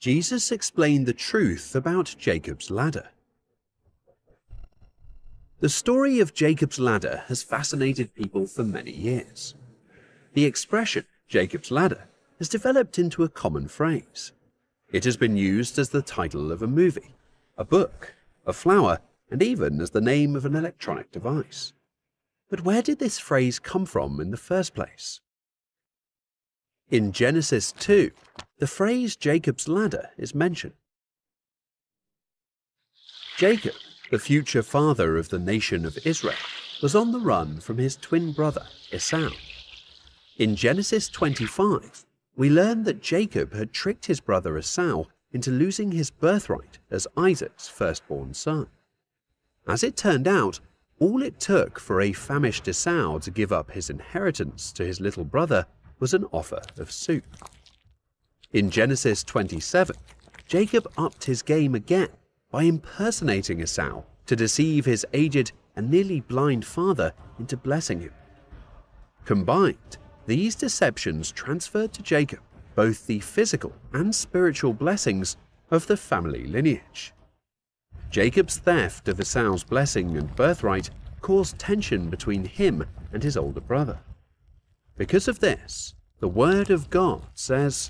Jesus explained the truth about Jacob's ladder. The story of Jacob's ladder has fascinated people for many years. The expression, Jacob's ladder, has developed into a common phrase. It has been used as the title of a movie, a book, a flower, and even as the name of an electronic device. But where did this phrase come from in the first place? In Genesis 2, the phrase Jacob's ladder is mentioned. Jacob, the future father of the nation of Israel, was on the run from his twin brother Esau. In Genesis 25, we learn that Jacob had tricked his brother Esau into losing his birthright as Isaac's firstborn son. As it turned out, all it took for a famished Esau to give up his inheritance to his little brother was an offer of soup. In Genesis 27, Jacob upped his game again by impersonating Esau to deceive his aged and nearly blind father into blessing him. Combined, these deceptions transferred to Jacob both the physical and spiritual blessings of the family lineage. Jacob's theft of Esau's blessing and birthright caused tension between him and his older brother. Because of this, the Word of God says,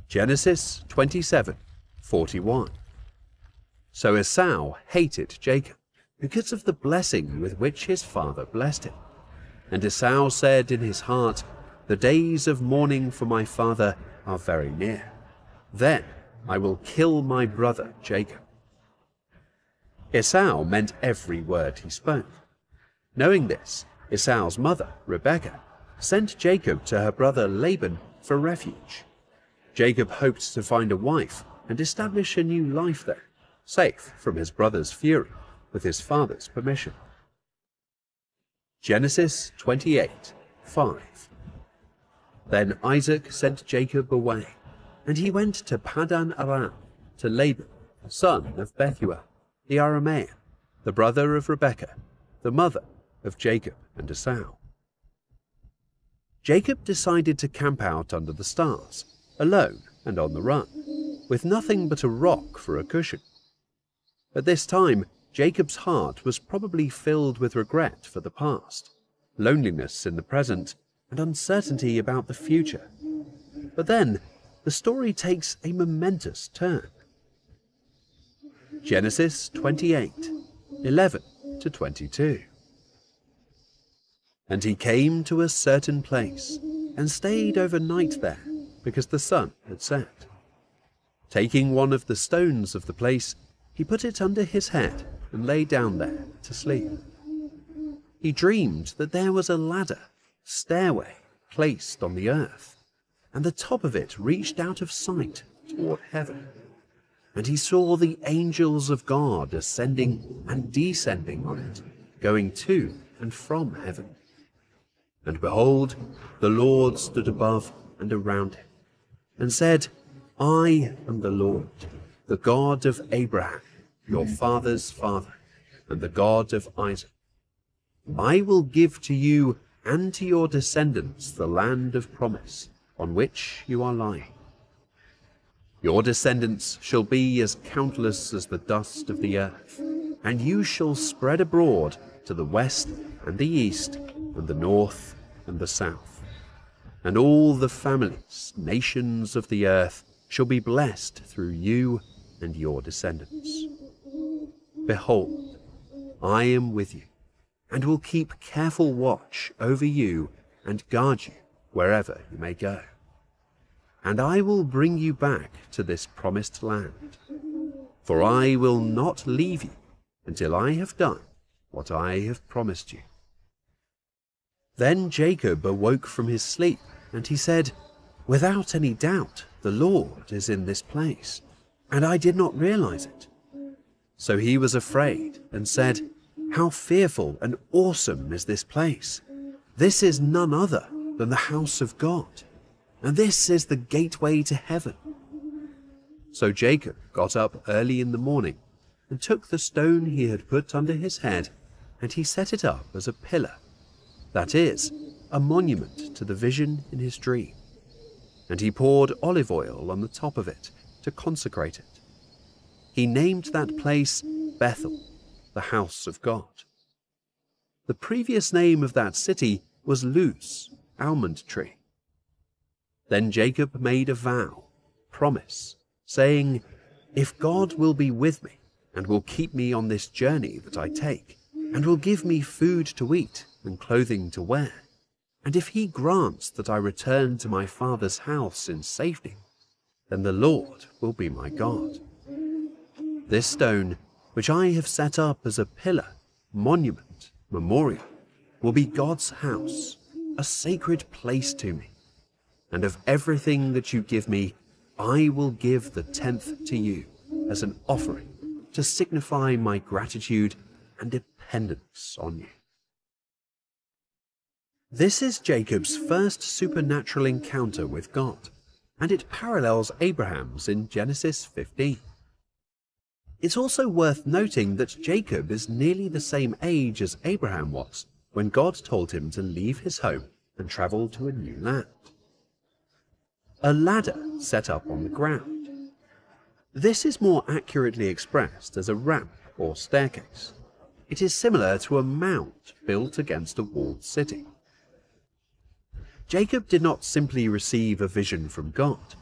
Genesis 27:41. So Esau hated Jacob because of the blessing with which his father blessed him. And Esau said in his heart, the days of mourning for my father are very near. Then I will kill my brother Jacob. Esau meant every word he spoke. Knowing this, Esau's mother, Rebekah, sent Jacob to her brother Laban for refuge. Jacob hoped to find a wife and establish a new life there, safe from his brother's fury, with his father's permission. Genesis 28:5. Then Isaac sent Jacob away, and he went to Paddan Aram, to Laban, son of Bethuel, the Aramean, the brother of Rebekah, the mother of Jacob and Esau. Jacob decided to camp out under the stars, alone and on the run, with nothing but a rock for a cushion. At this time, Jacob's heart was probably filled with regret for the past, loneliness in the present, and uncertainty about the future. But then, the story takes a momentous turn. Genesis 28:11-22. And he came to a certain place, and stayed overnight there, because the sun had set. Taking one of the stones of the place, he put it under his head, and lay down there to sleep. He dreamed that there was a ladder, stairway, placed on the earth, and the top of it reached out of sight toward heaven. And he saw the angels of God ascending and descending on it, going to and from heaven. And behold, the Lord stood above and around him, and said, I am the Lord, the God of Abraham, your father's father, and the God of Isaac. I will give to you and to your descendants the land of promise, on which you are lying. Your descendants shall be as countless as the dust of the earth, and you shall spread abroad to the west and the east, and the north and the south. And all the families, nations of the earth, shall be blessed through you and your descendants. Behold, I am with you, and will keep careful watch over you and guard you wherever you may go. And I will bring you back to this promised land, for I will not leave you until I have done what I have promised you. Then Jacob awoke from his sleep, and he said, Without any doubt, the Lord is in this place, and I did not realize it. So he was afraid and said, How fearful and awesome is this place! This is none other than the house of God, and this is the gateway to heaven. So Jacob got up early in the morning and took the stone he had put under his head, and he set it up as a pillar, that is, a monument to the vision in his dream. and he poured olive oil on the top of it to consecrate it. He named that place Bethel, the house of God. The previous name of that city was Luz, almond tree. Then Jacob made a vow, promise, saying, "If God will be with me and will keep me on this journey that I take, and will give me food to eat and clothing to wear, and if he grants that I return to my father's house in safety, then the Lord will be my God. This stone, which I have set up as a pillar, monument, memorial, will be God's house, a sacred place to me. And of everything that you give me, I will give the 10th to you as an offering to signify my gratitude and dependence on you." This is Jacob's first supernatural encounter with God, and it parallels Abraham's in Genesis 15. It's also worth noting that Jacob is nearly the same age as Abraham was when God told him to leave his home and travel to a new land. A ladder set up on the ground. This is more accurately expressed as a ramp or staircase. It is similar to a mount built against a walled city. Jacob did not simply receive a vision from God,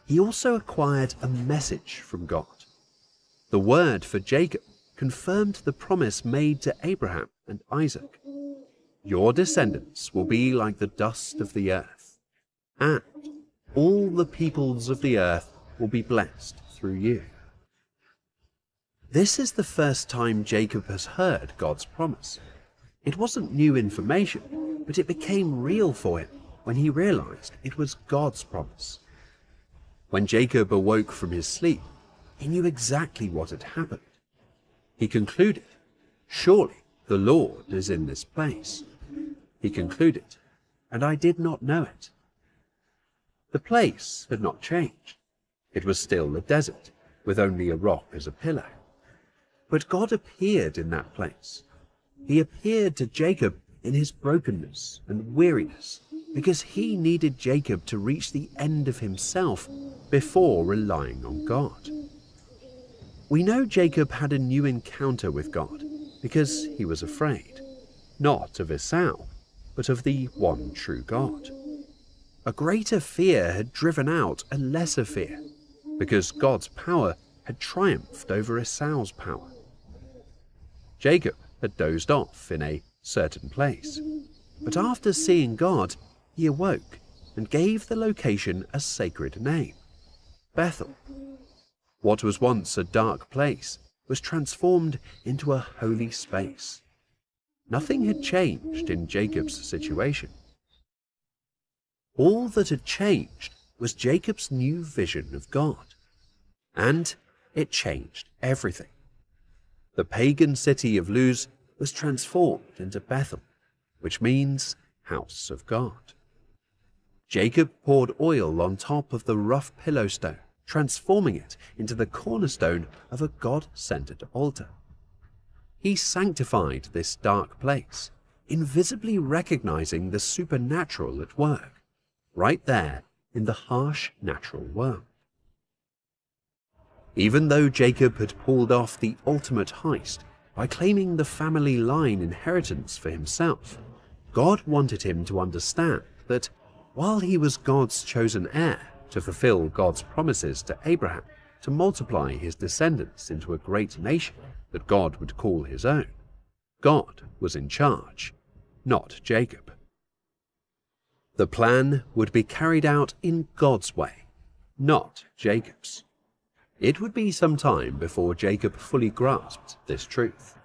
he also acquired a message from God. The word for Jacob confirmed the promise made to Abraham and Isaac. Your descendants will be like the dust of the earth, and all the peoples of the earth will be blessed through you. This is the first time Jacob has heard God's promise. It wasn't new information, but it became real for him when he realized it was God's promise. When Jacob awoke from his sleep, he knew exactly what had happened. He concluded, "Surely the Lord is in this place." He concluded, "And I did not know it." The place had not changed. It was still a desert, with only a rock as a pillar. But God appeared in that place. He appeared to Jacob in his brokenness and weariness, because he needed Jacob to reach the end of himself before relying on God. We know Jacob had a new encounter with God because he was afraid, not of Esau, but of the one true God. A greater fear had driven out a lesser fear, because God's power had triumphed over Esau's power. Jacob had dozed off in a certain place, but after seeing God, he awoke and gave the location a sacred name, Bethel. What was once a dark place was transformed into a holy space. Nothing had changed in Jacob's situation. All that had changed was Jacob's new vision of God. And it changed everything. The pagan city of Luz was transformed into Bethel, which means house of God. Jacob poured oil on top of the rough pillow stone, transforming it into the cornerstone of a God-centered altar. He sanctified this dark place, invisibly recognizing the supernatural at work, right there in the harsh natural world. Even though Jacob had pulled off the ultimate heist by claiming the family line inheritance for himself, God wanted him to understand that while he was God's chosen heir to fulfill God's promises to Abraham to multiply his descendants into a great nation that God would call his own, God was in charge, not Jacob. The plan would be carried out in God's way, not Jacob's. It would be some time before Jacob fully grasped this truth.